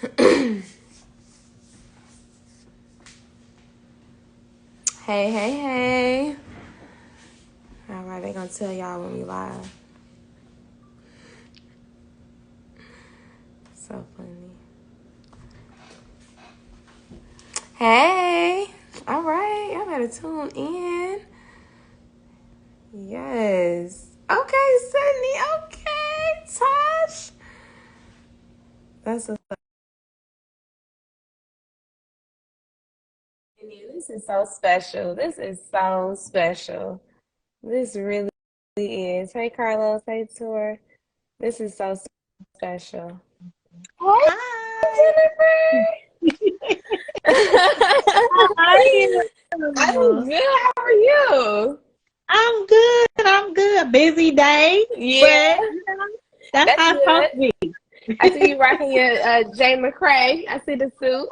Hey, hey, hey. All right, they gonna tell y'all when we live. So funny. Hey. All right, y'all better tune in. Yes. Okay, Sydney. Okay, Tosh. That's a. This is so special. This is so special. This really is. Hey, Carlos. Hey, Tor. This is so special. Hey, Hi. Jennifer. How are you? I'm good. How are you? I'm good. I'm good. Busy day, Yeah, but that's that's how it's supposed good. to be. I see you rocking your Jay McCray. I see the suit.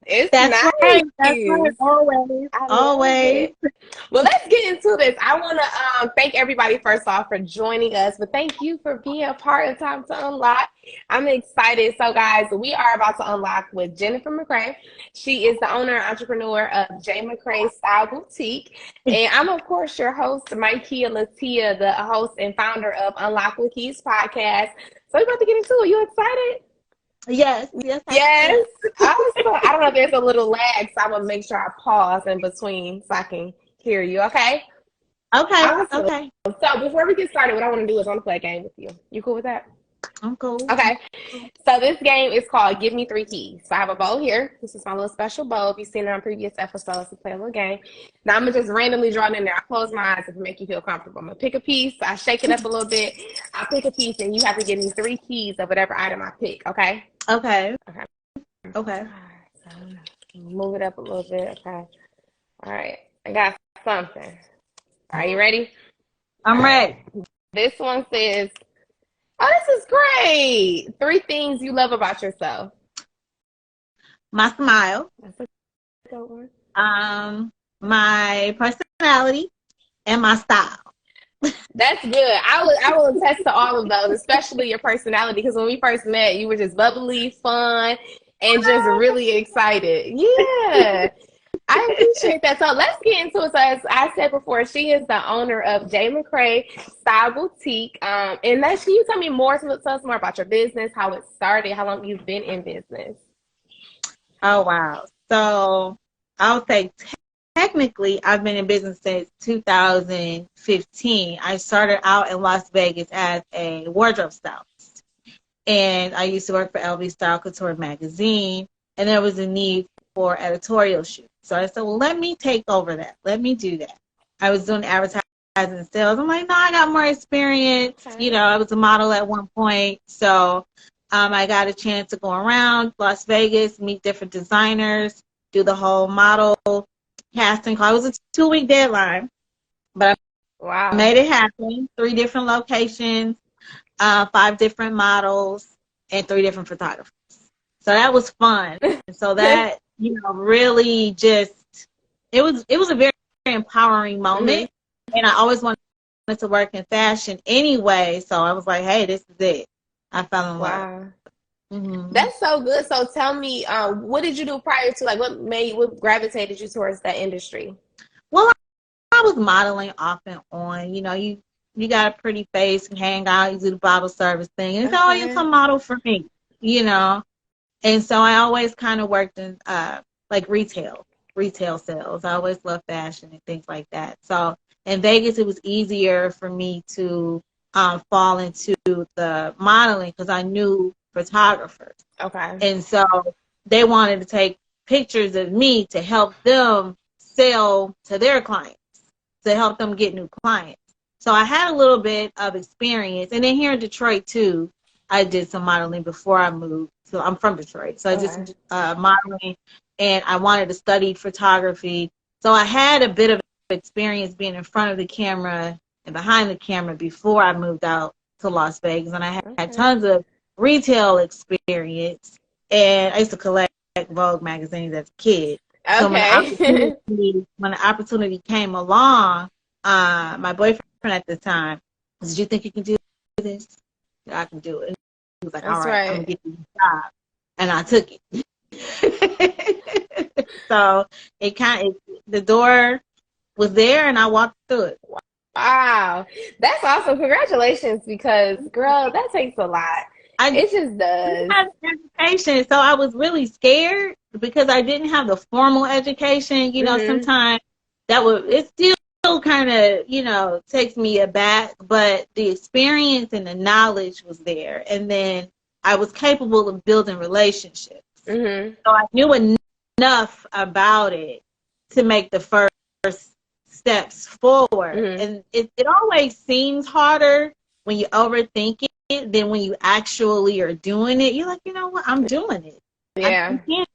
It's That's right. That's right. nice. Always. I love Always. it. Well, let's get into this. I want to thank everybody first off for joining us, but thank you for being a part of Time to Unlock. I'm excited. So, guys, we are about to unlock with Jennifer McCray. She is the owner and entrepreneur of J. McCray Style Boutique, and I'm of course your host, Mikea Latia, the host and founder of Unlock with Keys podcast. So, we're about to get into it. You excited? Yes. Yes, I am. Yes. Awesome. I don't know if there's a little lag, so I'm gonna make sure I pause in between so I can hear you. Okay. Okay. Awesome. Okay. So before we get started, what I want to do is I want to play a game with you. You cool with that? I'm cool. Okay. So this game is called Give Me Three Keys. So I have a bowl here. This is my little special bowl. If you've seen it on previous episodes, we play a little game. Now I'm gonna just randomly draw it in there. I close my eyes to make you feel comfortable. I'm gonna pick a piece. I shake it up a little bit. I pick a piece, and you have to give me three keys of whatever item I pick. Okay. Okay. Okay. Okay. So move it up a little bit. Okay. All right. I got something. Are you ready? All I'm right. ready. This one says, "Oh, this is great. Three things you love about yourself." My smile, That's a good one. my personality, and my style. That's good. I will attest to all of those, especially your personality, because when we first met, you were just bubbly, fun, and just really excited. Yeah. I appreciate that. So let's get into it. So as I said before, she is the owner of J. McCray Style Boutique. And can you tell me more? Tell us more about your business, how it started, how long you've been in business. Oh, wow. So I would say technically I've been in business since 2015. I started out in Las Vegas as a wardrobe stylist. And I used to work for LV Style Couture magazine. And there was a need for editorial shoots. So I said, well, let me take over that. Let me do that. I was doing advertising and sales. I'm like, no, I got more experience. Okay. You know, I was a model at one point. So I got a chance to go around Las Vegas, meet different designers, do the whole model casting call. It was a 2-week deadline, but I Wow. made it happen. 3 different locations, 5 different models, and 3 different photographers. So that was fun. And so that, really just it was a very, very empowering Hmm. moment. And I always wanted to work in fashion anyway. So I was like, hey, this is it. I fell in love. Wow. Hmm. That's so good. So tell me, what did you do prior to, like, what gravitated you towards that industry? Well, I was modeling off and on. You got a pretty face and hang out. You do the bottle service thing. And it's always a Okay. model for me, you know. And so I always kind of worked in like retail sales. I always loved fashion and things like that. So in Vegas, it was easier for me to fall into the modeling because I knew photographers. Okay. And so they wanted to take pictures of me to help them sell to their clients, to help them get new clients. So I had a little bit of experience. And then here in Detroit, too, I did some modeling before I moved. So I'm from Detroit. So I did some Okay. modeling, and I wanted to study photography. So I had a bit of experience being in front of the camera and behind the camera before I moved out to Las Vegas. And I had Okay. tons of retail experience. And I used to collect Vogue magazines as a kid. So Okay. when the opportunity came along, my boyfriend at the time, did you think you can do this? Yeah, I can do it. He was like, all That's right, I'm right. gonna get you a job. and I took it. So the door was there, and I walked through it. Wow. That's awesome. Congratulations, because girl, that takes a lot. It just does. I didn't have education, so I was really scared because I didn't have the formal education. You know, sometimes it still kind of, you know, takes me aback, but the experience and the knowledge was there. And then I was capable of building relationships. So I knew enough about it to make the first steps forward. And it always seems harder when you overthink it than when you actually are doing it. You're like, you know what, I'm doing it. Yeah. I can't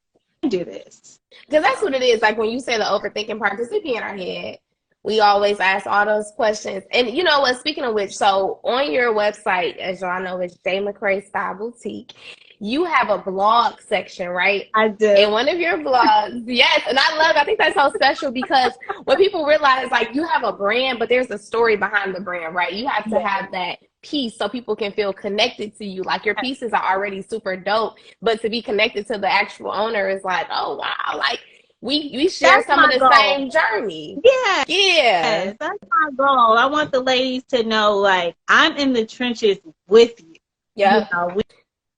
do this. Because that's what it is. Like when you say the overthinking part, because it be in our head. We always ask all those questions. And you know what, speaking of which, so on your website, as y'all know, it's J. McCray Style Boutique. You have a blog section, right? I do. In one of your blogs, yes. And I think that's so special, because when people realize, like, you have a brand, but there's a story behind the brand, right? You have to have that piece so people can feel connected to you. Like, your pieces are already super dope, but to be connected to the actual owner is like, oh, wow, like, we share some of the same journey. Yeah. Yes, that's my goal. I want the ladies to know, like, I'm in the trenches with you. Yeah. You know,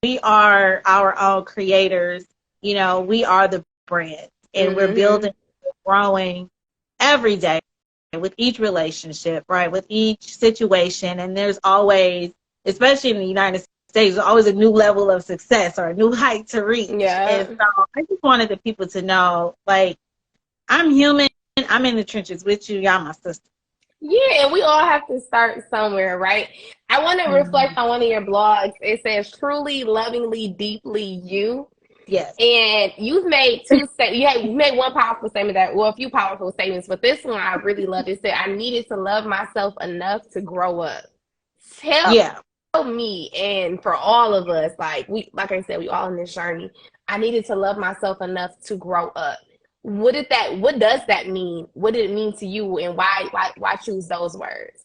we are our own creators. You know, we are the brand, and we're building, growing every day with each relationship, right? With each situation. And there's always, especially in the United States, there's always a new level of success or a new height to reach. Yeah. And so I just wanted the people to know, like, I'm human. I'm in the trenches with you. Y'all my sister. Yeah, and we all have to start somewhere, right? I want to reflect on one of your blogs. It says, truly, lovingly, deeply you. Yes. And you've made you made one powerful statement a few powerful statements, but this one I really loved. It said, I needed to love myself enough to grow up. Tell me, and for all of us, like I said, we all in this journey. I needed to love myself enough to grow up. What does that mean? What did it mean to you, and why choose those words?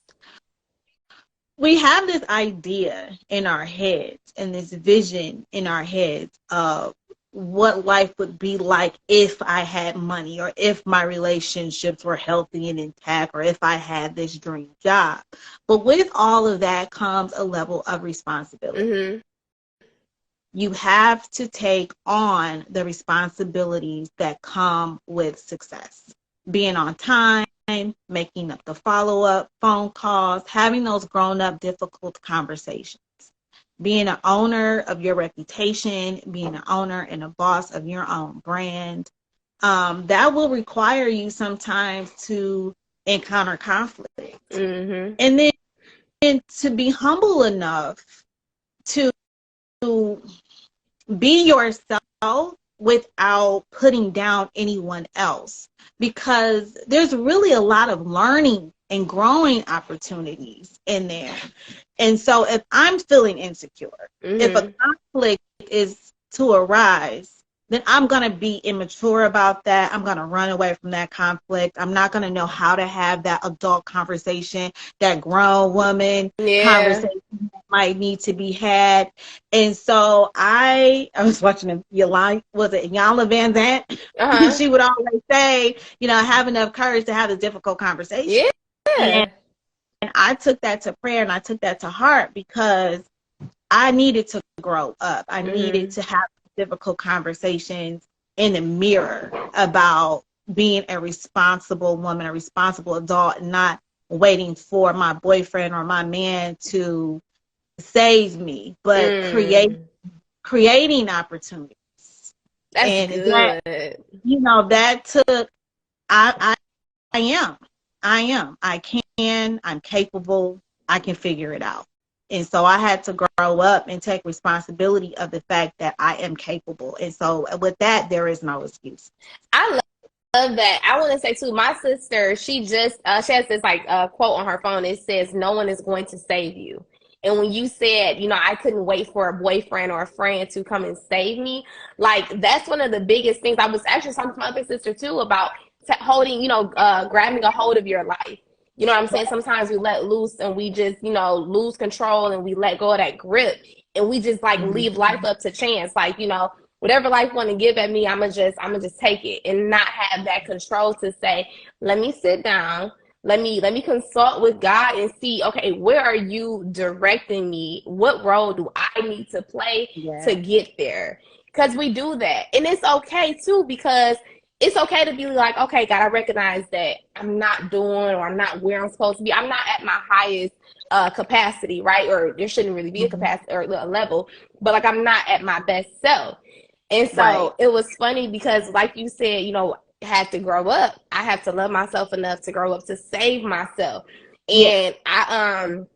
We have this idea in our heads and this vision in our heads of what life would be like if I had money, or if my relationships were healthy and intact, or if I had this dream job. But with all of that comes a level of responsibility. You have to take on the responsibilities that come with success. Being on time, making up the follow-up phone calls, having those grown-up difficult conversations. Being an owner of your reputation, being an owner and a boss of your own brand, that will require you sometimes to encounter conflict. And then to be humble enough to be yourself without putting down anyone else, because there's really a lot of learning and growing opportunities in there. And so if I'm feeling insecure, if a conflict is to arise, then I'm going to be immature about that. I'm going to run away from that conflict. I'm not going to know how to have that adult conversation, that grown woman conversation that might need to be had. And so I was watching Iyanla Vanzant? She would always say, you know, have enough courage to have a difficult conversation. And I took that to prayer, and I took that to heart, because I needed to grow up. I needed to have difficult conversations in the mirror about being a responsible woman, a responsible adult, and not waiting for my boyfriend or my man to save me, but creating opportunities. That's good. That, you know, that took, I am. I can, I'm capable, I can figure it out. And so I had to grow up and take responsibility of the fact that I am capable. And so with that, there is no excuse. I love that. I want to say too, my sister, she just, she has this like quote on her phone. It says, no one is going to save you. And when you said, you know, I couldn't wait for a boyfriend or a friend to come and save me, like, that's one of the biggest things. I was actually talking to my other sister too about holding, you know, grabbing a hold of your life. You know what I'm saying? Sometimes we let loose and we just, you know, lose control, and we let go of that grip, and we just like leave life up to chance. Like, you know, whatever life want to give at me, I'm gonna just take it and not have that control to say, let me sit down, let me consult with God and see, okay, where are you directing me? What role do I need to play to get there? Because we do that. And it's okay too, because it's okay to be like, okay, God, I recognize that I'm not doing, or I'm not where I'm supposed to be. I'm not at my highest capacity, right? Or there shouldn't really be a capacity or a level, but like I'm not at my best self. And so it was funny because, like you said, had to grow up. I have to love myself enough to grow up to save myself. And I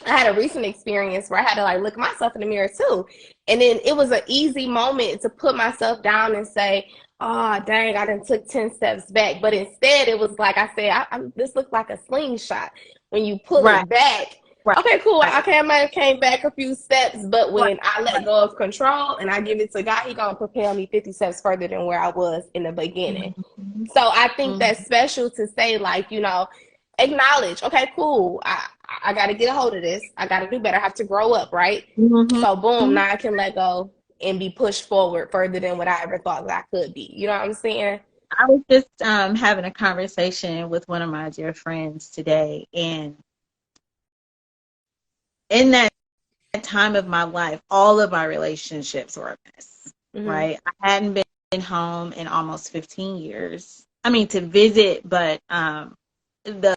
had a recent experience where I had to like look myself in the mirror too. And then it was an easy moment to put myself down and say, oh, dang, I done took 10 steps back. But instead, it was like I said, this looked like a slingshot. When you pull it back, okay, cool. Okay, I might have came back a few steps, but when I let go of control and I give it to God, He gonna propel me 50 steps further than where I was in the beginning. So I think that's special to say, like, acknowledge, okay, cool. I got to get a hold of this. I got to do better. I have to grow up, right? So boom, now I can let go and be pushed forward further than what I ever thought that I could be. You know what I'm saying? I was just having a conversation with one of my dear friends today, and in that time of my life, all of my relationships were a mess, right? I hadn't been home in almost 15 years. I mean, to visit, but the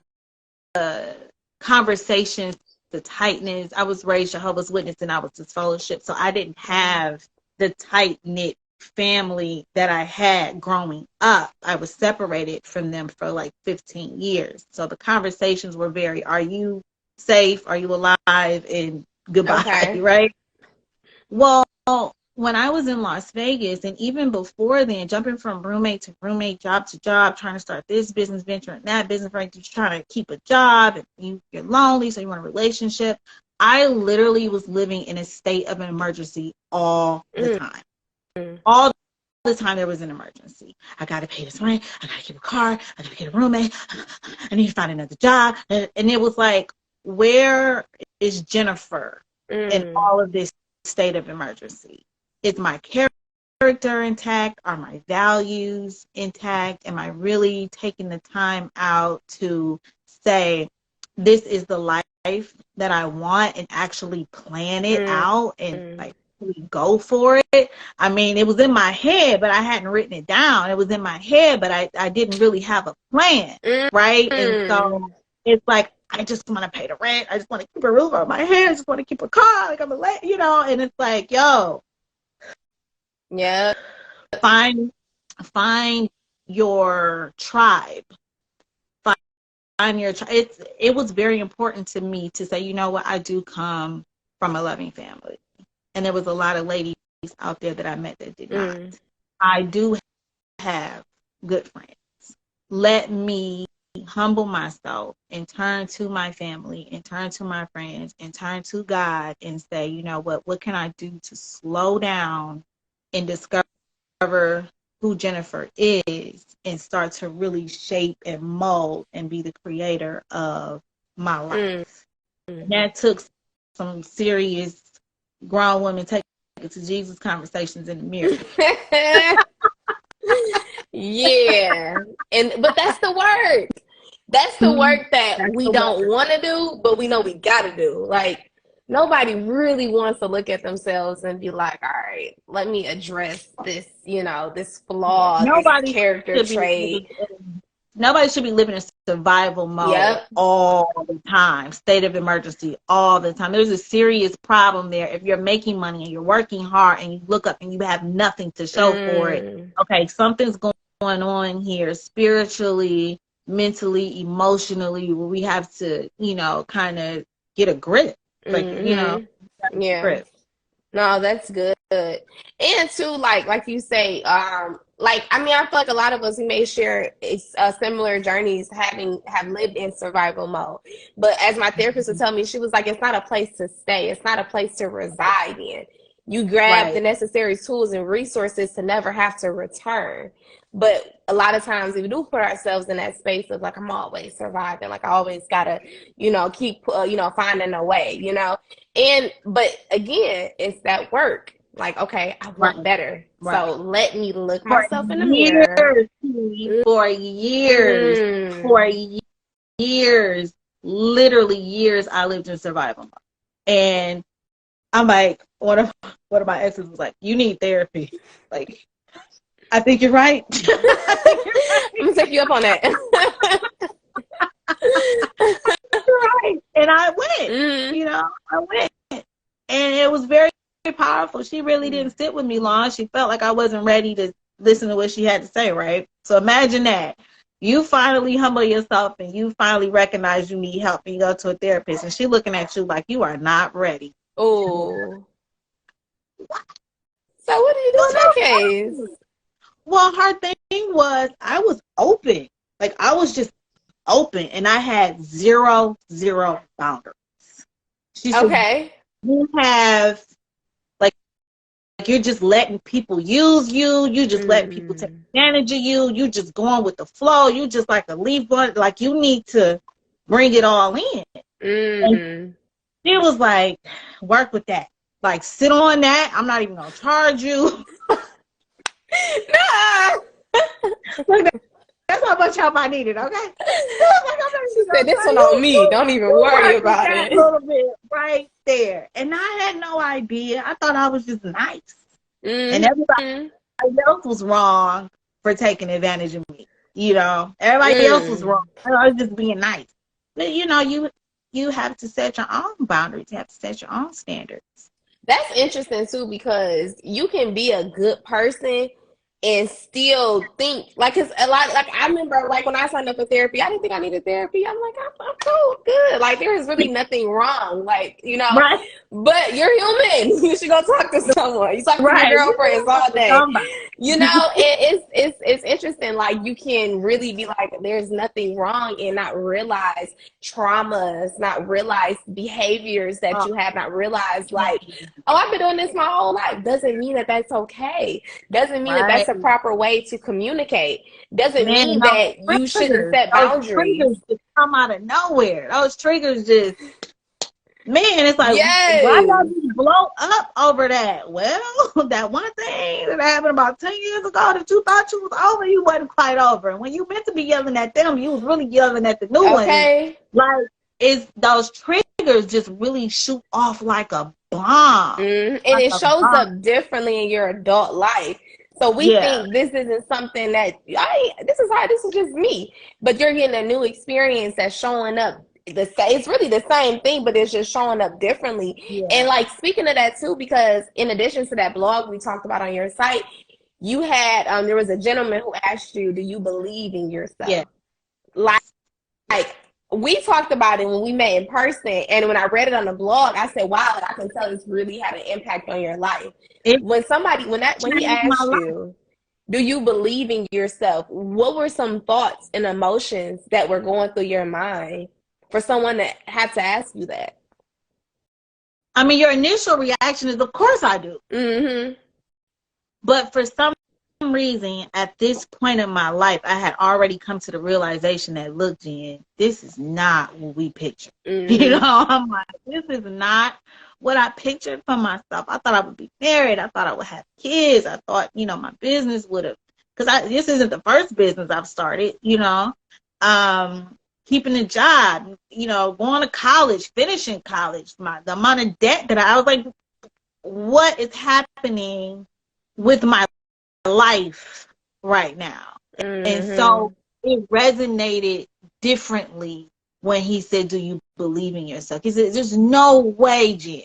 conversations, the tightness. I was raised Jehovah's Witness and I was disfellowship, so I didn't have the tight-knit family that I had growing up. I was separated from them for like 15 years. So the conversations were very, are you safe? Are you alive? And goodbye, right? Well, when I was in Las Vegas, and even before then, jumping from roommate to roommate, job to job, trying to start this business venture and that business venture, just trying to keep a job, and you're lonely, so you want a relationship. I literally was living in a state of an emergency all the time. All the time there was an emergency. I got to pay this rent. I got to get a car. I got to get a roommate. I need to find another job. And it was like, where is Jennifer in all of this state of emergency? Is my character intact? Are my values intact? Am I really taking the time out to say, this is the life that I want, and actually plan it out and like go for it? I mean, it was in my head, but I hadn't written it down. It was in my head, but I didn't really have a plan, right? And so it's like, I just want to pay the rent. I just want to keep a roof over my head. I just want to keep a car. Like, and it's like, yo, find your tribe. Find your tribe. It was very important to me to say, you know what, I do come from a loving family. And there was a lot of ladies out there that I met that did not. I do have good friends. Let me humble myself and turn to my family and turn to my friends and turn to God and say, you know what can I do to slow down and discover who Jennifer is and start to really shape and mold and be the creator of my life. And that took some serious grown women take it to Jesus conversations in the mirror. But that's the work. That's the work that we don't want to do, but we know we got to do. Like, nobody really wants to look at themselves and be like, all right, let me address this, this flaw, this character trait. Nobody should be living in survival mode all the time, state of emergency all the time. There's a serious problem there. If you're making money and you're working hard and you look up and you have nothing to show for it, okay, something's going on here spiritually, mentally, emotionally, where we have to, kind of get a grip. Like, grip. No, that's good. And too, like you say, I feel like a lot of us, we may share similar journeys, have lived in survival mode. But as my therapist would tell me, she was like, it's not a place to stay. It's not a place to reside in. You grab the necessary tools and resources to never have to return. But a lot of times we do put ourselves in that space of like, I'm always surviving. Like, I always gotta, keep, finding a way, but again, it's that work. Like, okay, I Right. want better. Right. So let me look For myself in the mirror. years, for years, for Mm. years, literally years, I lived in survival mode. And I'm like, one of my exes was like, you need therapy. Like, I think you're right. I think you're I'm gonna take you up on that. right. And I went, Mm. I went. And it was very, very powerful. She really Mm. didn't sit with me long. She felt like I wasn't ready to listen to what she had to say, right? So imagine that. You finally humble yourself and you finally recognize you need help and you go to a therapist and she looking at you like you are not ready. Oh. So what did you do Well, in that case? well, her thing was I was open. Like I was just open and I had zero boundaries. She said, Okay. you have you're just letting people use you. You just letting people take Mm. advantage of you. You just going with the flow. You just like a leaf going. Like you need to bring it all in. And Mm. she was like, work with that. Like sit on that. I'm not even gonna charge you. Nah. Look, that's how much help I needed. Okay. She was like, I'm not She even said, gonna "This charge one you. on me. You Don't even you worry work with about that it." little bit right there. And I had no idea. I thought I was just nice, and everybody Mm-hmm. else was wrong for taking advantage of me. Everybody else was wrong. Mm. I was just being nice. But you have to set your own boundaries. You have to set your own standards. That's interesting too because you can be a good person and still think like cause a lot like I remember like when I signed up for therapy, I didn't think I needed therapy. I'm like I'm cool, good. Like there is really nothing wrong, like Right, but you're human. You should go talk to someone. You talk to your right. girlfriends all day. Somebody. It's interesting. Like you can really be like, there's nothing wrong, and not realize traumas, not realize behaviors that Oh, you have, not realize man. like, oh, I've been doing this my whole life. Doesn't mean that that's okay. Doesn't mean that Right, that's a proper way to communicate. Doesn't man. mean that you shouldn't set Those boundaries. triggers just come out of nowhere. Those triggers just Man, it's like, why Yes. y'all just blow up over that? Well, that one thing that happened about 10 years ago that you thought you was over, you wasn't quite over. And when you meant to be yelling at them, you was really yelling at the new one. And Okay. like, it's those triggers just really shoot off like a bomb. And Like it a shows bomb. up differently in your adult life. So we Yeah. think this isn't something that this is just me. But you're getting a new experience that's showing up the same. It's really the same thing, but it's just showing up differently. And Yeah. like speaking of that too, because in addition to that blog we talked about on your site, you had there was a gentleman who asked you, do you believe in Yeah. yourself? Like we talked about it when we met in person, and when I read it on the blog, I said, "Wow, like, I can tell it's really had an impact on your life." It When he changed my asked life. you, "Do you believe in yourself?" What were some thoughts and emotions that were going through your mind for someone that had to ask you that? I mean, your initial reaction is, of course I do. Mm-hmm. But for some reason, at this point in my life, I had already come to the realization that, look, Jen, this is not what we pictured. Mm-hmm. I'm like, this is not what I pictured for myself. I thought I would be married. I thought I would have kids. I thought, my business would have, because this isn't the first business I've started, keeping a job, going to college, finishing college, the amount of debt that I was like, what is happening with my life right now? And Mm-hmm. so it resonated differently when he said, do you believe in yourself? He said, there's no way, Jen.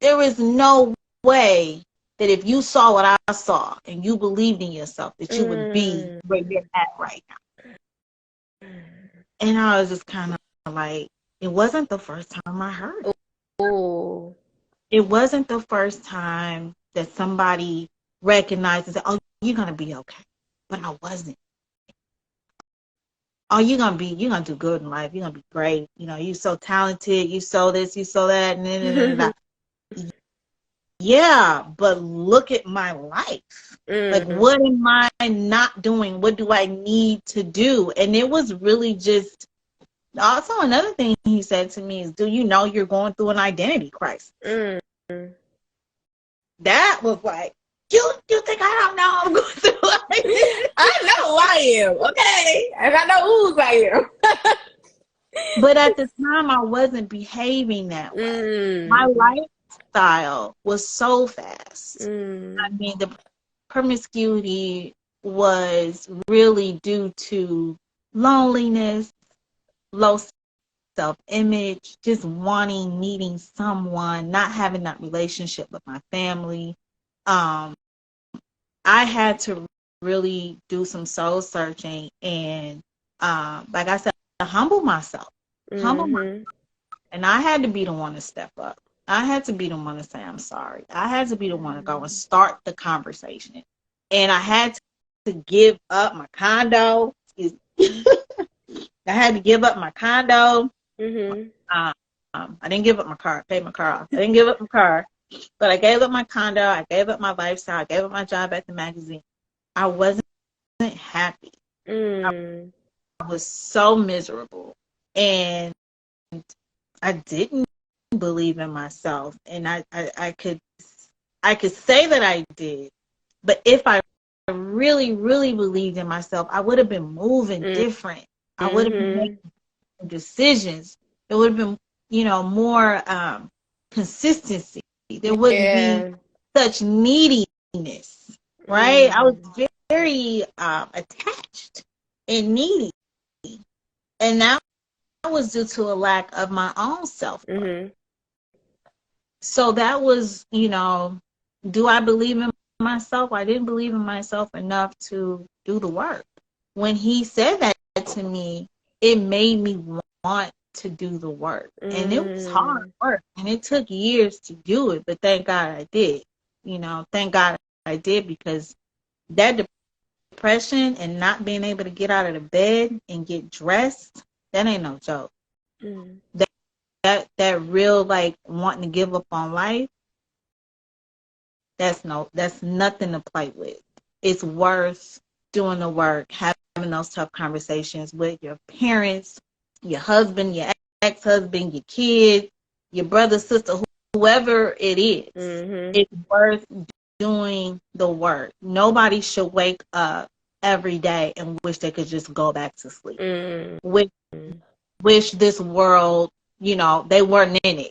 There is no way that if you saw what I saw and you believed in yourself, that you would be where you're at right now. And I was just kind of like, it wasn't the first time I heard it. Oh. It wasn't the first time that somebody recognized and said, oh, you're going to be okay. But I wasn't. Oh, you're gonna do good in life. You're gonna be great. You're so talented. You so this, you so that, and yeah, but look at my life. Like, what am I not doing? What do I need to do? And it was really just. Also, another thing he said to me is, do you know you're going through an identity crisis? Mm-hmm. That was like, you think I don't know I'm going through like this? I know who I am, okay? And I know whose I am. But at the time, I wasn't behaving that way. My lifestyle was so fast. I mean, the promiscuity was really due to loneliness, low self-image, just needing someone, not having that relationship with my family. I had to really do some soul searching and, like I said, humble myself. Humble myself. And I had to be the one to step up. I had to be the one to say I'm sorry. I had to be the one to go and start the conversation. And I had to give up my condo. I had to give up my condo. I didn't give up my car. I paid my car off. I didn't give up my car. But I gave up my condo. I gave up my lifestyle. I gave up my job at the magazine. I wasn't happy. I was so miserable. And I didn't believe in myself. And I could say that I did. But if I really, really believed in myself, I would have been moving different. I would have been making decisions. There would have been, more consistency. There wouldn't be such neediness, right? I was very attached and needy. And that was due to a lack of my own self-worth. So that was, do I believe in myself? I didn't believe in myself enough to do the work. When he said that to me, it made me want to do the work. And it was hard work. And it took years to do it. But thank God I did. Thank God I did, because that depression and not being able to get out of the bed and get dressed, that ain't no joke. That real, like, wanting to give up on life, that's nothing to play with. It's worth doing the work, having those tough conversations with your parents, your husband, your ex-husband, your kids, your brother, sister, whoever it is. It's worth doing the work. Nobody should wake up every day and wish they could just go back to sleep. Wish this world, they weren't in it.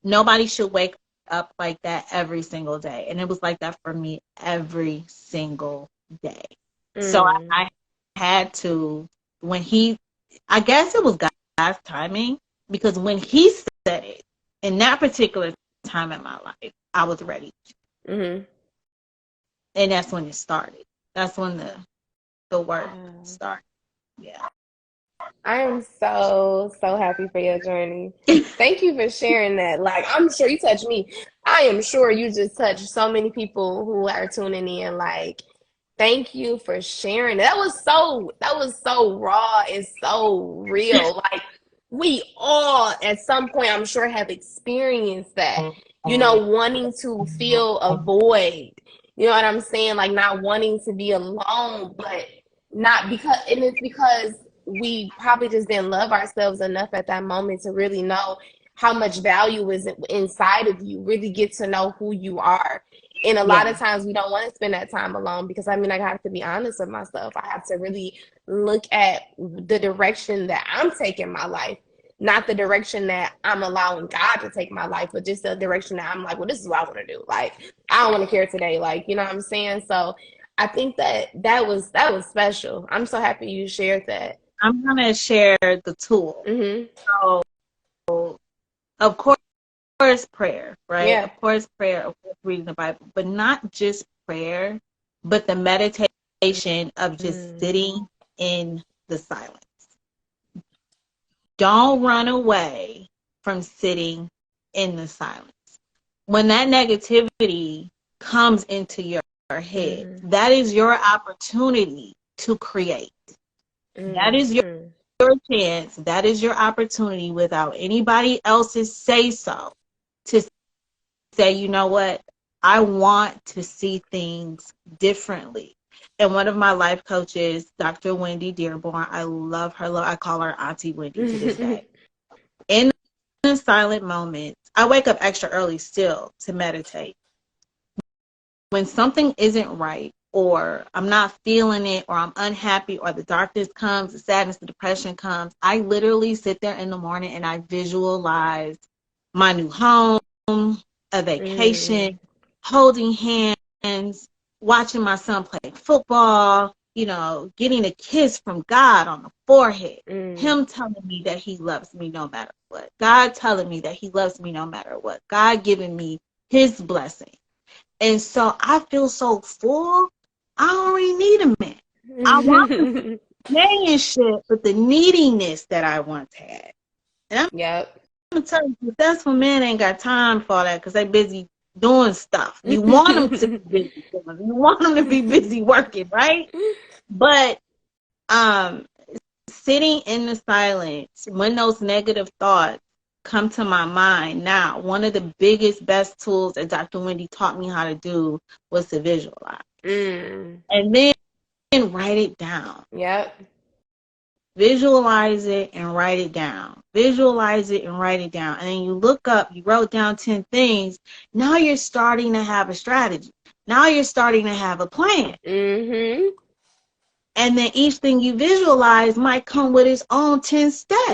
Nobody should wake up like that every single day. And it was like that for me every single day. So I had to, I guess it was God's timing, because when he said it, in that particular time in my life, I was ready. And that's when it started. That's when the work started. Yeah. I am so happy for your journey. Thank you for sharing that. Like, I'm sure you touched me. I am sure you just touched so many people who are tuning in. Like, thank you for sharing. That was so raw and so real. Like, we all at some point, I'm sure, have experienced that. Wanting to fill a void. You know what I'm saying? Like, not wanting to be alone, but not because, and it's because we probably just didn't love ourselves enough at that moment to really know how much value is inside of you, really get to know who you are. And a lot of times we don't want to spend that time alone, because I have to be honest with myself. I have to really look at the direction that I'm taking my life, not the direction that I'm allowing God to take my life, but just the direction that I'm like, well, this is what I want to do. Like, I don't want to care today. Like, you know what I'm saying? So I think that was special. I'm so happy you shared that. I'm going to share the tool. So, of course, prayer, right? Yeah. Of course, prayer, of course, reading the Bible, but not just prayer, but the meditation of just sitting in the silence. Don't run away from sitting in the silence. When that negativity comes into your head, that is your opportunity to create. That is your chance. That is your opportunity, without anybody else's say-so, to say, you know what? I want to see things differently. And one of my life coaches, Dr. Wendy Dearborn, I love her. I call her Auntie Wendy to this day. In the silent moments, I wake up extra early still to meditate. When something isn't right, or I'm not feeling it, or I'm unhappy, or the darkness comes, the sadness, the depression comes, I literally sit there in the morning and I visualize my new home, a vacation, holding hands, watching my son play football, you know, getting a kiss from God on the forehead, him telling me that he loves me no matter what, God telling me that he loves me no matter what, God giving me his blessing. And so I feel so full, I don't really need a man. I want the companionship, but the neediness that I once had. And I'm going to tell you, successful men ain't got time for that because they busy doing stuff. You want them to be busy doing. You want them to be busy working, right? But sitting in the silence when those negative thoughts come to my mind now, one of the biggest, best tools that Dr. Wendy taught me how to do was to visualize. And then write it down. Visualize it and write it down. Visualize it and write it down. And then you look up, you wrote down 10 things. Now you're starting to have a strategy. Now you're starting to have a plan. And then each thing you visualize might come with its own 10 steps.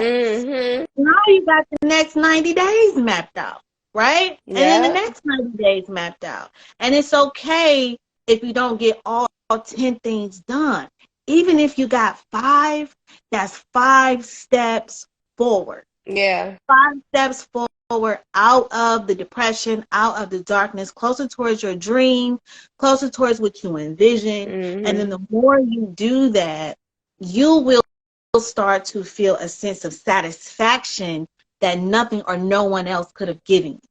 Now you got the next 90 days mapped out, right? And then the next 90 days mapped out. And it's okay if you don't get all 10 things done. Even if you got 5, that's 5 steps forward. 5 steps forward out of the depression, out of the darkness, closer towards your dream, closer towards what you envision. And then the more you do that, you will start to feel a sense of satisfaction that nothing or no one else could have given you.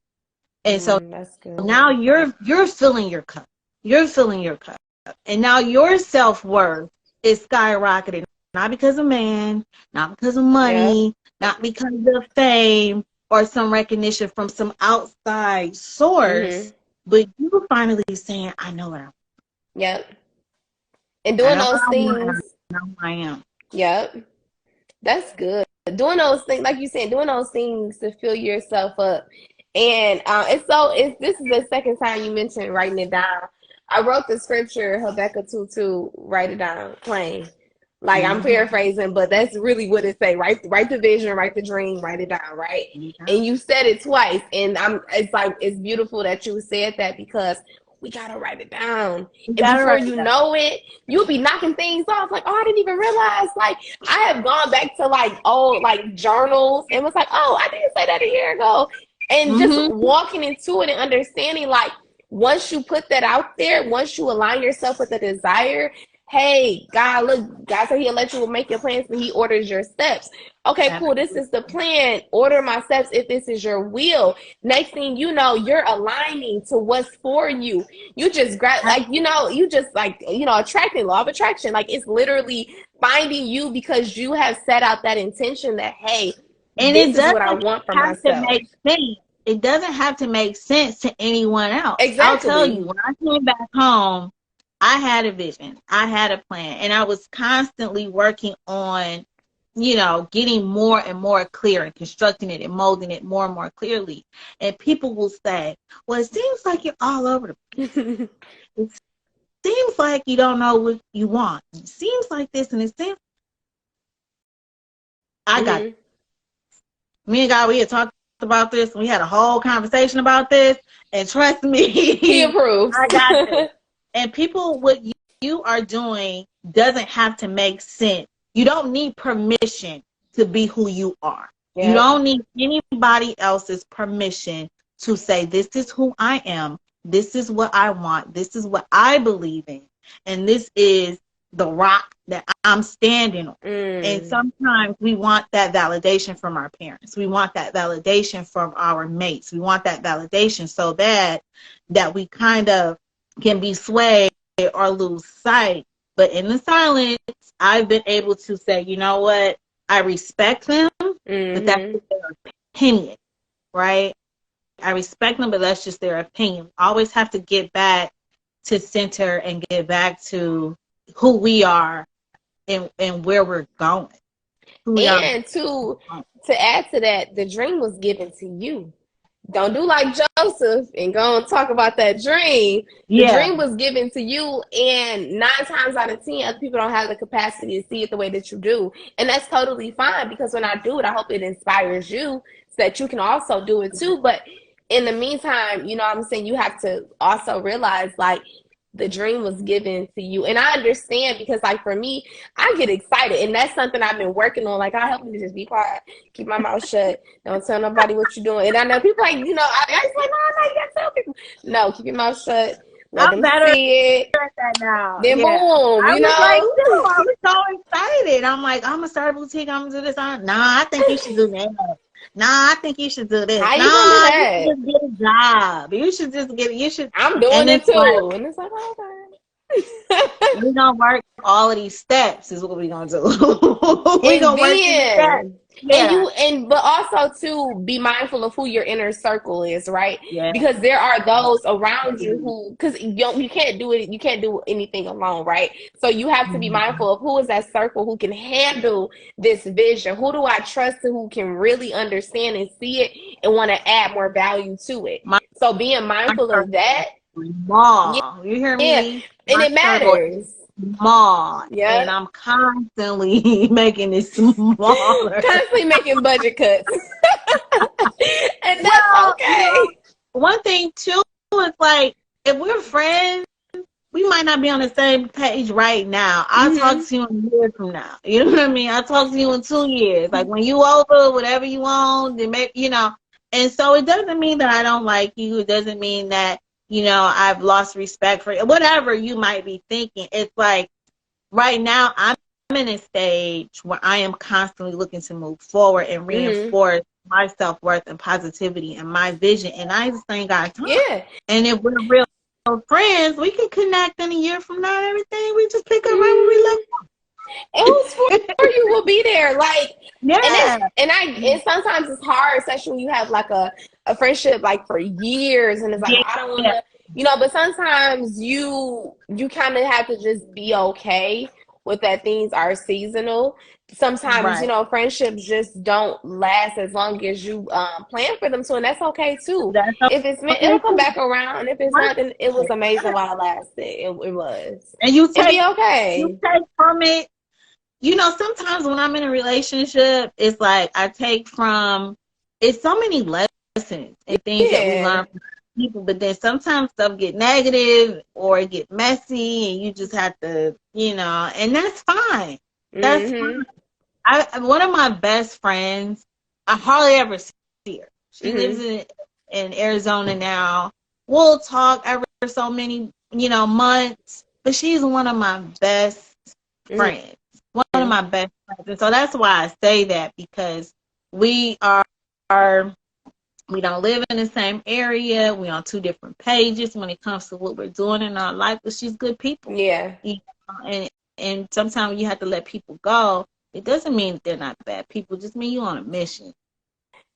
And so now you're filling your cup. You're filling your cup. And now your self-worth is skyrocketing, not because of man, not because of money, not because of fame or some recognition from some outside source, but you finally saying, I know what I want. And doing those things. I know who I am. That's good. Doing those things, like you said, doing those things to fill yourself up. And this is the second time you mentioned writing it down. I wrote the scripture, Habakkuk 2:2, write it down, plain. Like I'm paraphrasing, but that's really what it say. Write the vision, write the dream, write it down, right? And you said it twice, and it's beautiful that you said that because we gotta write it down. And before you know it, you'll be knocking things off. Like, oh, I didn't even realize. Like, I have gone back to like old like journals and was like, oh, I didn't say that a year ago. And just walking into it and understanding, like, once you put that out there, once you align yourself with a desire, hey, God, look, God said he'll let you make your plans, but he orders your steps. Okay, cool. This is the plan. Order my steps if this is your will. Next thing you know, you're aligning to what's for you. You just attracting law of attraction. Like, it's literally finding you because you have set out that intention that, hey, and this is what I want for myself. It doesn't have to make sense to anyone else. Exactly. I'll tell you, when I came back home, I had a vision. I had a plan. And I was constantly working on, getting more and more clear and constructing it and molding it more and more clearly. And people will say, well, it seems like you're all over the place. It seems like you don't know what you want. It seems like this and it seems. I got it. Me and God, we had talked about this. We had a whole conversation about this. And trust me, he approves. I got this. And people, what you are doing doesn't have to make sense. You don't need permission to be who you are. You don't need anybody else's permission to say, this is who I am. This is what I want. This is what I believe in. And this is the rock that I'm standing on. And sometimes we want that validation from our parents. We want that validation from our mates. We want that validation so bad that we kind of can be swayed or lose sight. But in the silence, I've been able to say, you know what? I respect them, but that's just their opinion, right? I respect them, but that's just their opinion. We always have to get back to center and get back to who we are and where we're going. And to add to that, the dream was given to you. don't do like Joseph and go and talk about that dream. The Yeah. dream was given to you, and 9 times out of 10, other people don't have the capacity to see it the way that you do. And that's totally fine, because when I do it, I hope it inspires you so that you can also do it too. But in the meantime, you know what I'm saying, you have to also realize, like, the dream was given to you. And I understand, because like for me, I get excited, and that's something I've been working on. Like, I help me to just be quiet, keep my mouth shut, don't tell nobody what you're doing. And I know people like, you know, I was like, no, you gotta tell people. No, keep your mouth shut, let I'm them better see it, at that now. then Yeah. boom, I you was like, know. too. I was so excited. I'm like, I'm gonna start a boutique. I'm gonna do this. Nah, I think you should do that. Nah, I think you should do this. How you gonna do Nah, you that? should just get a job. You should just get. You should. I'm doing And it it's like, too, and it's like, okay. we're gonna work all of these steps. Is what we're gonna do. We're And gonna work these steps. then, Yeah. but also to be mindful of who your inner circle is, right? Yeah. Because there are those around you who, because you can't do it, you can't do anything alone, right? So you have to be mindful of who is that circle who can handle this vision. Who do I trust who can really understand and see it and want to add more value to it? So being mindful of that, Small. You hear yeah, me? and My it circle is matters. small, Yeah. and I'm constantly making it smaller. Constantly making budget cuts. And that's Well, okay. one thing too is like, if we're friends, we might not be on the same page right now. I'll talk to you in a year from now. You know what I mean? I'll talk to you in 2 years. Like, when you over, whatever you want, then make, you know. And so it doesn't mean that I don't like you. It doesn't mean that, you know, I've lost respect for you. Whatever you might be thinking. It's like, right now I'm in a stage where I am constantly looking to move forward and reinforce my self-worth and positivity and my vision. And I just ain't got time. Yeah. And if we're real friends, we can connect in a year from now and everything. We just pick up right where we left off. And who's for you will be there. Like, Yeah. and sometimes it's hard, especially when you have like a friendship like for years, and it's like, I don't want to, you know, but sometimes you kind of have to just be okay with that things are seasonal. Sometimes, you know, friendships just don't last as long as you plan for them to, and that's okay too. If it's meant, it'll come back around, and if it's not, then it was amazing while it lasted. It was. And you take, be okay. You take from it. You know, sometimes when I'm in a relationship, it's like I take from, it's so many lessons and things that we learn from people, but then sometimes stuff get negative or it get messy, and you just have to, you know, and that's fine. That's fine. One of my best friends, I hardly ever see her. She lives in Arizona now. We'll talk every so many, you know, months, but she's one of my best friends. One of my best friends. And so that's why I say that, because we we don't live in the same area. We're on 2 different pages when it comes to what we're doing in our life, but she's good people. Yeah. You know, and sometimes you have to let people go. It doesn't mean that they're not bad people. It just mean you're on a mission.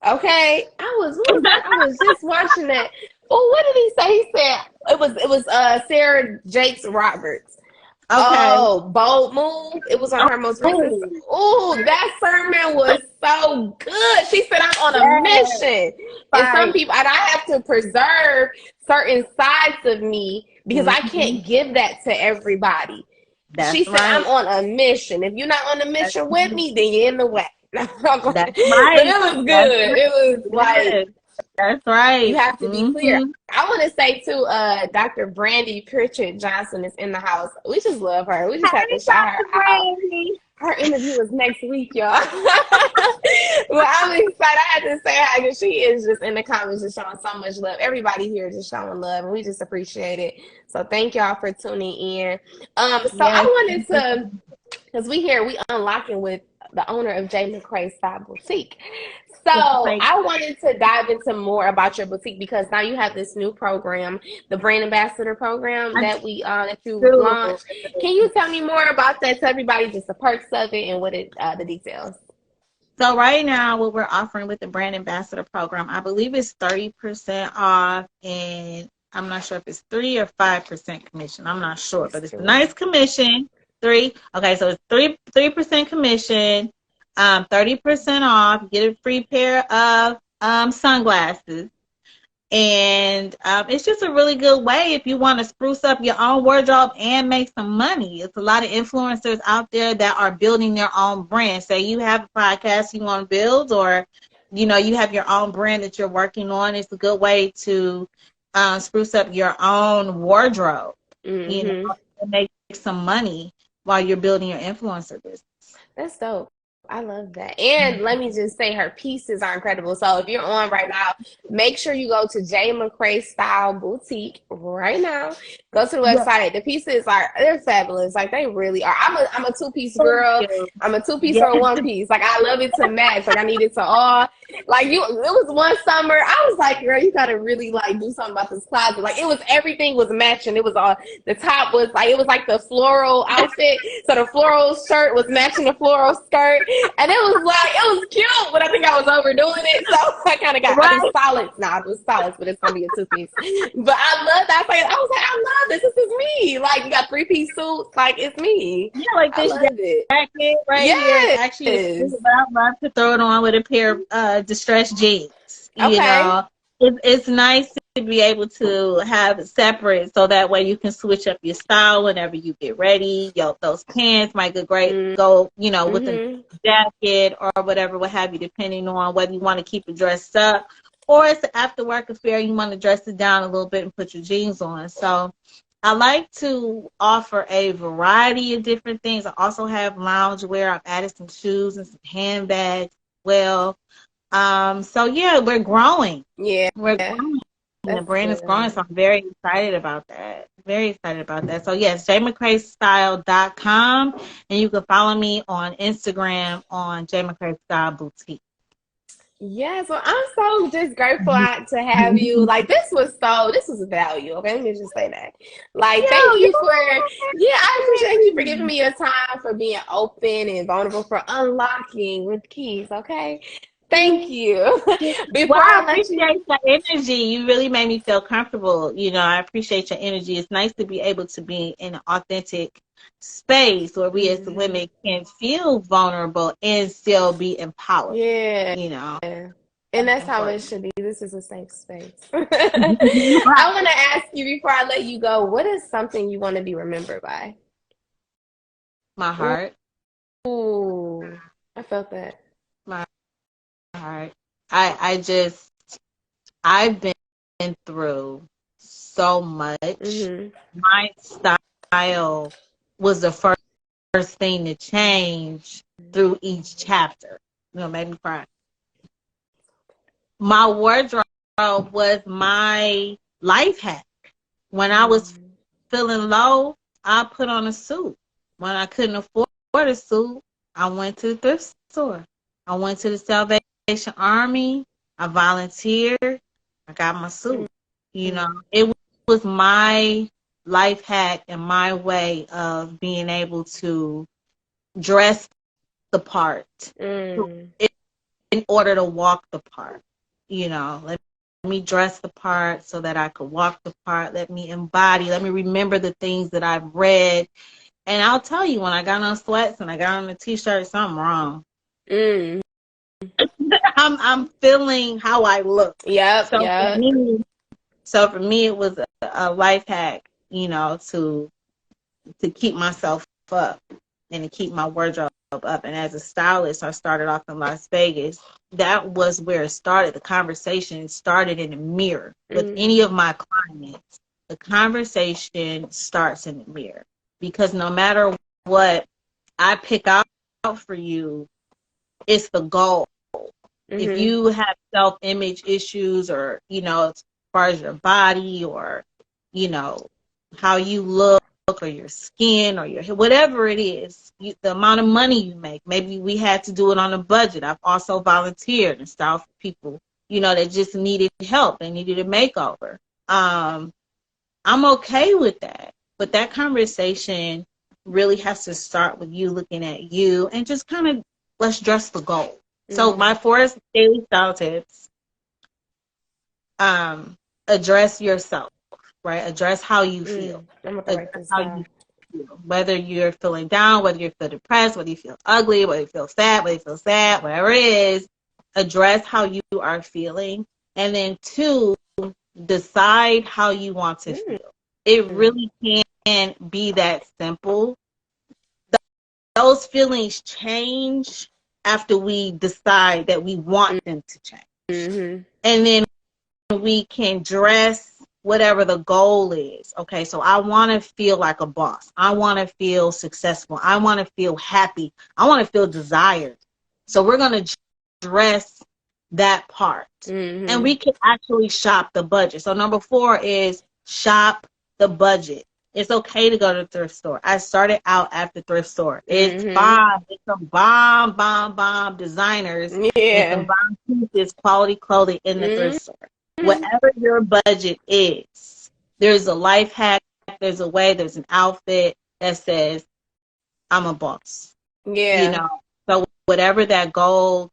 Okay. I was just watching that. Well, what did he say? He said it was Sarah Jakes Roberts. Okay. Oh, bold move. It was on her most recent. Oh, that sermon was so good. She said, I'm on a mission. And some people, and I have to preserve certain sides of me because I can't give that to everybody. She said, I'm on a mission. If you're not on a mission with me, then you're in the way. That's right. But it was good. It was like, that's right. You have to be clear. I want to say too, Dr. Brandy Pritchard Johnson is in the house. We just love her. We just have to shout her out. Her interview is next week, y'all. Well, I'm excited. I had to say hi because she is just in the comments just showing so much love. Everybody here is just showing love, and we just appreciate it. So thank y'all for tuning in. I wanted to, because we unlocking with the owner of J. McCray Style Boutique. So I wanted to dive into more about your boutique, because now you have this new program, the Brand Ambassador Program that you launched. Can you tell me more about that? Tell everybody just the perks of it and what the details. So right now, what we're offering with the Brand Ambassador Program, I believe it's 30% off, and I'm not sure if it's 3 or 5% commission. I'm not sure, but it's a nice commission. 3. Okay, so it's 3% commission. 30% off, get a free pair of sunglasses, And it's just a really good way if you want to spruce up your own wardrobe and make some money. It's a lot of influencers out there that are building their own brand. Say you have a podcast you want to build, or you know you have your own brand that you're working on. It's a good way to spruce up your own wardrobe. You know, and make some money while you're building your influencer business. That's dope. I love that. And let me just say her pieces are incredible. So if you're on right now, make sure you go to J. McCray Style Boutique right now. Go to the website. The pieces they're fabulous. Like they really are. I'm a two-piece girl. I'm a two-piece or a one-piece. Like I love it to match. Like I need it to all. Like it was one summer. I was like, girl, you gotta really like do something about this closet. Like it was everything was matching. It was all the top was like it was like the floral outfit. So the floral shirt was matching the floral skirt. And it was cute, but I think I was overdoing it. So I kind of got it was solids. Nah, it was solids, but it's gonna be a two-piece. But I love that. I was like, I love this. This is me. Like you got three-piece suits. Like it's me. Yeah, like this jacket right here. Actually, I love to throw it on with a pair of distressed jeans. You know, it's nice to be able to have it separate, so that way you can switch up your style whenever you get ready. Those pants might go great, you know, with the jacket or whatever, what have you, depending on whether you want to keep it dressed up or it's an after work affair. You want to dress it down a little bit and put your jeans on. So I like to offer a variety of different things. I also have loungewear. I've added some shoes and some handbags as well. So yeah, we're growing. Yeah, we're growing. And the brand is growing, so I'm very excited about that. Very excited about that. So yes, jmccraystyle.com, and you can follow me on Instagram on jmccraystyle boutique. Yeah, so I'm so just grateful to have you. Like this was value. Okay, let me just say that. Like thank you for I appreciate you for giving me your time, for being open and vulnerable, for unlocking with keys. Okay. Thank you. I appreciate your energy. You really made me feel comfortable. You know, I appreciate your energy. It's nice to be able to be in an authentic space where we as women can feel vulnerable and still be empowered. Yeah. You know. And that's how it should be. This is a safe space. I want to ask you before I let you go, what is something you want to be remembered by? My heart. Ooh, I felt that. My heart. I've been through so much. My style was the first thing to change through each chapter. You know, made me cry. My wardrobe was my life hack. When I was feeling low, I put on a suit. When I couldn't afford a suit, I went to the thrift store. I went to the Salvation Army. I volunteered. I got my suit. You know, it was my life hack and my way of being able to dress the part in order to walk the part. You know, let me dress the part so that I could walk the part. Let me embody. Let me remember the things that I've read. And I'll tell you, when I got on sweats and I got on a t-shirt, something wrong. I'm feeling how I look. So for me, it was a life hack, you know, to keep myself up and to keep my wardrobe up. And as a stylist, I started off in Las Vegas. That was where it started. The conversation started in the mirror with any of my clients. The conversation starts in the mirror, because no matter what I pick out for you, it's the goal. If you have self-image issues, or, you know, as far as your body, or, you know, how you look, or your skin, or your hair, whatever it is, the amount of money you make, maybe we had to do it on a budget. I've also volunteered and styled for people, you know, that just needed help. They needed a makeover. I'm okay with that. But that conversation really has to start with you looking at you and just kind of, let's dress the goal. So my 4 daily style tips: address yourself, right? Address how you feel. How you feel. Whether you're feeling down, whether you feel depressed, whether you feel ugly, whether you feel fat, whether you feel sad, whatever it is, address how you are feeling. And then 2, decide how you want to feel. It really can be that simple. Those feelings change after we decide that we want them to change. And then we can dress whatever the goal is. Okay, so I want to feel like a boss. I want to feel successful. I want to feel happy. I want to feel desired. So we're going to dress that part. And we can actually shop the budget. So number 4 is shop the budget. It's okay to go to the thrift store. I started out at the thrift store. It's bomb. It's some bomb designers and some bomb pieces, quality clothing in the thrift store. Whatever your budget is, there's a life hack, there's a way, there's an outfit that says, I'm a boss. You know, so whatever that goal,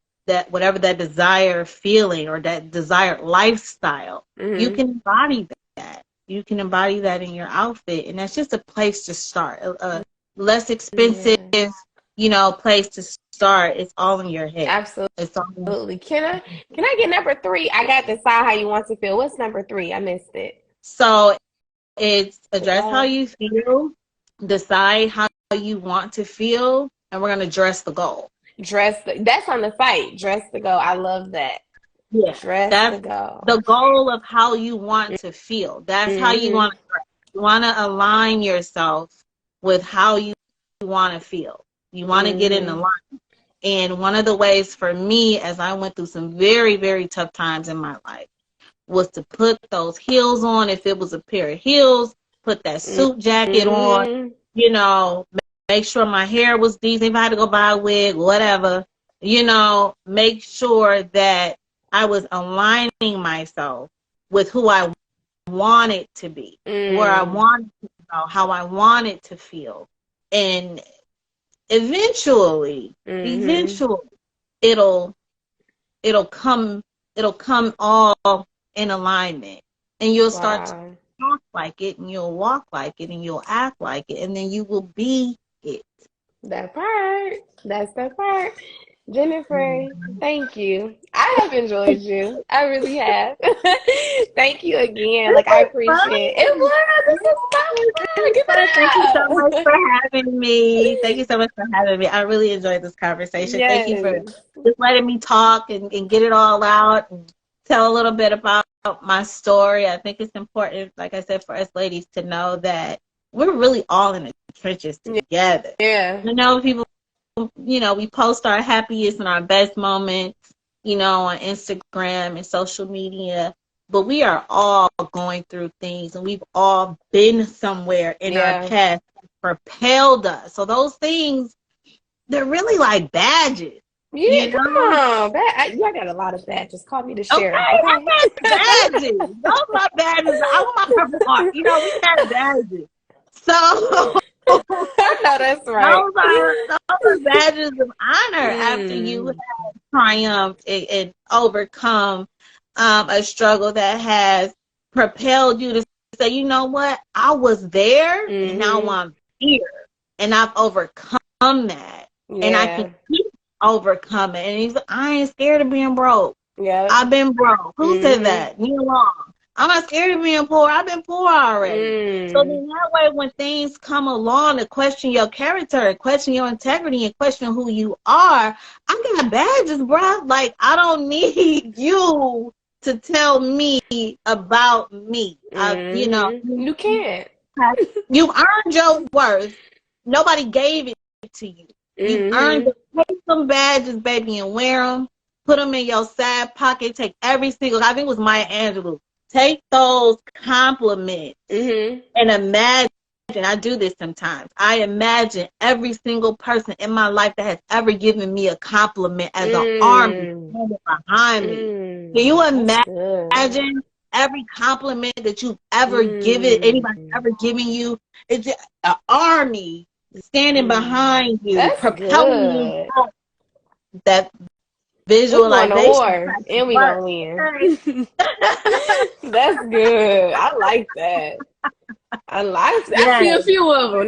whatever that desired feeling or that desired lifestyle, you can embody that. You can embody that in your outfit, and that's just a place to start. A less expensive, you know, place to start. It's all in your head. Absolutely. Can I get number 3? I got to decide how you want to feel. What's number 3? I missed it. So it's address how you feel, decide how you want to feel, and we're gonna dress the goal. That's on the site. Dress the goal. I love that. Yeah, that's the goal of how you want to feel. That's how you want to dress. You want to align yourself with how you want to feel. You want to get in alignment. And one of the ways for me, as I went through some very, very tough times in my life, was to put those heels on. If it was a pair of heels, put that suit jacket on, you know, make sure my hair was decent. If I had to go buy a wig, whatever, you know, make sure that I was aligning myself with who I wanted to be, where I wanted to go, how I wanted to feel. And eventually, it'll come all in alignment. And you'll start to talk like it, and you'll walk like it, and you'll act like it, and then you will be it. That part. That's the part. Jennifer, thank you. I have enjoyed you. I really have. Thank you again. Like, I appreciate it. It was. This is fun. Thank you so much for having me. Thank you so much for having me. I really enjoyed this conversation. Thank you for just letting me talk and get it all out and tell a little bit about my story. I think it's important, like I said, for us ladies to know that we're really all in the trenches together. Yeah. You know, people, you know, we post our happiest and our best moments, you know, on Instagram and social media, but we are all going through things, and we've all been somewhere in our past that propelled us. So those things, they're really like badges. Yeah, you know? Come on. I got a lot of badges. Call me the sheriff. Okay, I got badges. Those are badges. I want my purple heart. You know, we got badges. So I know that's right. Those are badges of honor after you have triumphed and overcome a struggle that has propelled you to say, you know what, I was there and now I'm here, and I've overcome that, and I can keep overcoming. And he's like, I ain't scared of being broke. Yeah, I've been broke. Who said that? You long. I'm not scared of being poor. I've been poor already. So then that way, when things come along to question your character, question your integrity, and question who you are, I got badges, bro. Like, I don't need you to tell me about me. You know, you can't. You earned your worth. Nobody gave it to you. You earned it. Take some badges, baby, and wear them. Put them in your side pocket. Take every single, I think it was Maya Angelou. Take those compliments and imagine, I do this sometimes, I imagine every single person in my life that has ever given me a compliment as an army behind me. Can you imagine every compliment that you've ever given, anybody ever given you? It's an army standing behind you, propelling you up. That visualization. And we gonna win. That's good. I like that. I see a few of them.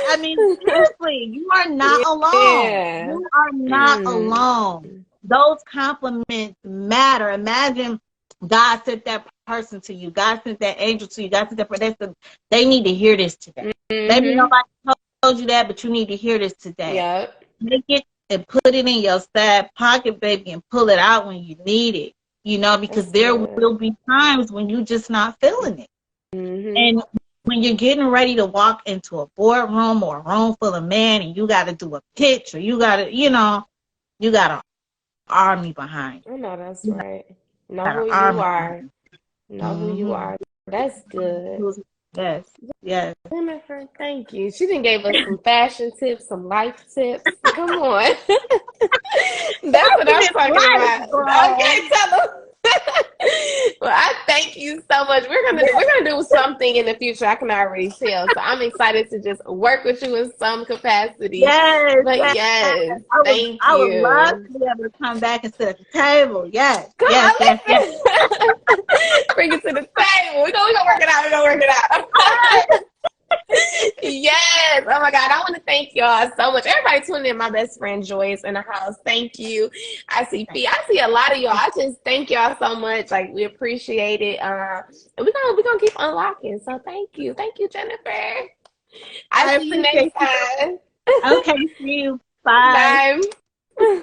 I mean, seriously, you are not alone. You are not alone. Those compliments matter. Imagine God sent that person to you. God sent that angel to you. God sent that person. They need to hear this today. Maybe Mm-hmm. nobody told you that, but you need to hear this today. Yep. Take it and put it in your side pocket, baby, and pull it out when you need it. Because That's there good. will be times when you're just not feeling it. Mm-hmm. And when you're getting ready to walk into a boardroom or a room full of men and you got to do a pitch or you got to, you got an army behind I know that's you. You right. Know got an who you army are. behind Know who you you. are. That's good. Yes, yes. Jennifer, thank you. She done gave us some fashion tips, some life tips. Come on. That's what I'm Passionate talking life, about. girl. Okay, tell them. Well, I thank you so much. We're gonna do something in the future. I can already tell. So I'm excited to just work with you in some capacity. Yes, But yes. yes, thank I would love you. to be able to come back and sit at the table. Yes, Come yes, on, yes, yes. listen. Bring it to the table. We gonna work it out. We gonna work it out. Yes. Oh my God. I want to thank y'all so much. Everybody tuning in. My best friend Joyce in the house. Thank you. I see P. I see a lot of y'all. I just thank y'all so much. Like we appreciate it. And we're gonna keep unlocking. So thank you. Thank you, Jennifer. I I see you next appreciate you. time. Okay, see you. Bye. Bye.